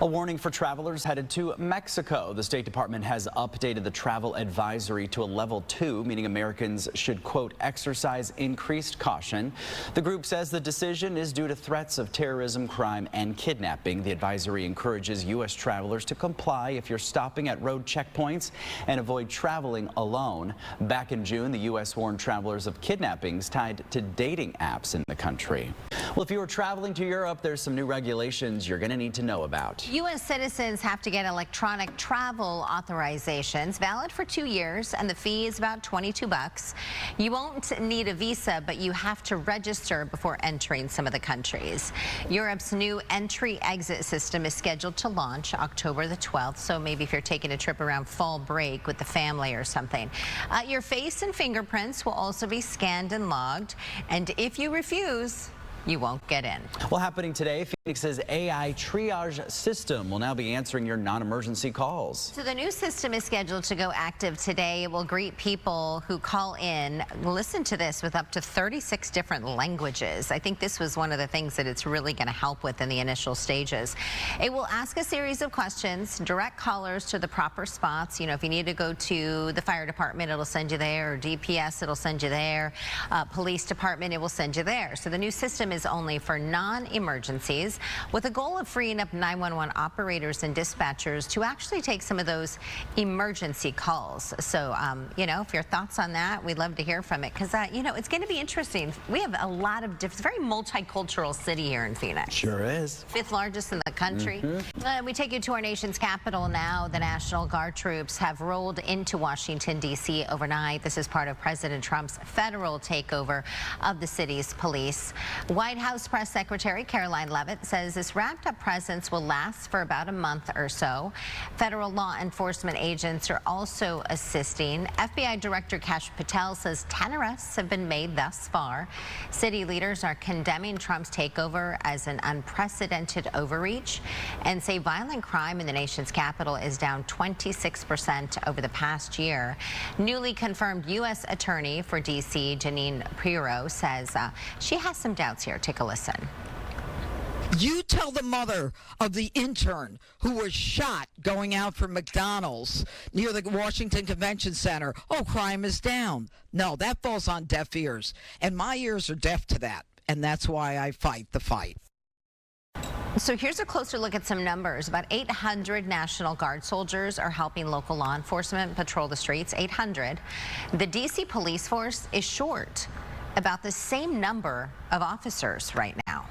A warning for travelers headed to Mexico. The State Department has updated the travel advisory to a level 2, meaning Americans should, quote, exercise increased caution. The group says the decision is due to threats of terrorism, crime, and kidnapping. The advisory encourages U.S. travelers to comply if you're stopping at road checkpoints and avoid traveling alone. Back in June, the U.S. warned travelers of kidnappings tied to dating apps in the country. Well, if you are traveling to Europe, there's some new regulations you're going to need to know about. U.S. citizens have to get electronic travel authorizations valid for 2 years, and the fee is about $22. You won't need a visa, but you have to register before entering some of the countries. Europe's new entry-exit system is scheduled to launch October the 12th, so maybe if you're taking a trip around fall break with the family or something. Your face and fingerprints will also be scanned and logged, and if you refuse, you won't get in. Well, happening today, Phoenix's AI triage system will now be answering your non-emergency calls. So the new system is scheduled to go active today. It will greet people who call in. Listen to this, with up to 36 different languages. I think this was one of the things that it's really going to help with in the initial stages. It will ask a series of questions, direct callers to the proper spots. You know, if you need to go to the fire department, it'll send you there, or DPS, it'll send you there, police department, it will send you there. So the new system is only for non-emergencies, with a goal of freeing up 911 operators and dispatchers to actually take some of those emergency calls. So, you know, if your thoughts on that, we'd love to hear from it, because, you know, it's going to be interesting. We have a lot of it's a very multicultural city here in Phoenix. Sure is. 5th largest in the country. We take you to our nation's capital now. The National Guard troops have rolled into Washington, D.C. overnight. This is part of President Trump's federal takeover of the city's police. White House Press Secretary Caroline Leavitt says this ramped-up presence will last for about a month or so. Federal law enforcement agents are also assisting. FBI Director Kash Patel says 10 arrests have been made thus far. City leaders are condemning Trump's takeover as an unprecedented overreach and say violent crime in the nation's capital is down 26% over the past year. Newly confirmed U.S. Attorney for D.C., Jeanine Pirro, says she has some doubts here. Take a listen. You tell the mother of the intern who was shot going out from McDonald's near the Washington Convention Center, oh, crime is down. No, that falls on deaf ears. And my ears are deaf to that. And that's why I fight the fight. So here's a closer look at some numbers. About 800 National Guard soldiers are helping local law enforcement patrol the streets. 800. The D.C. police force is short about the same number of officers right now.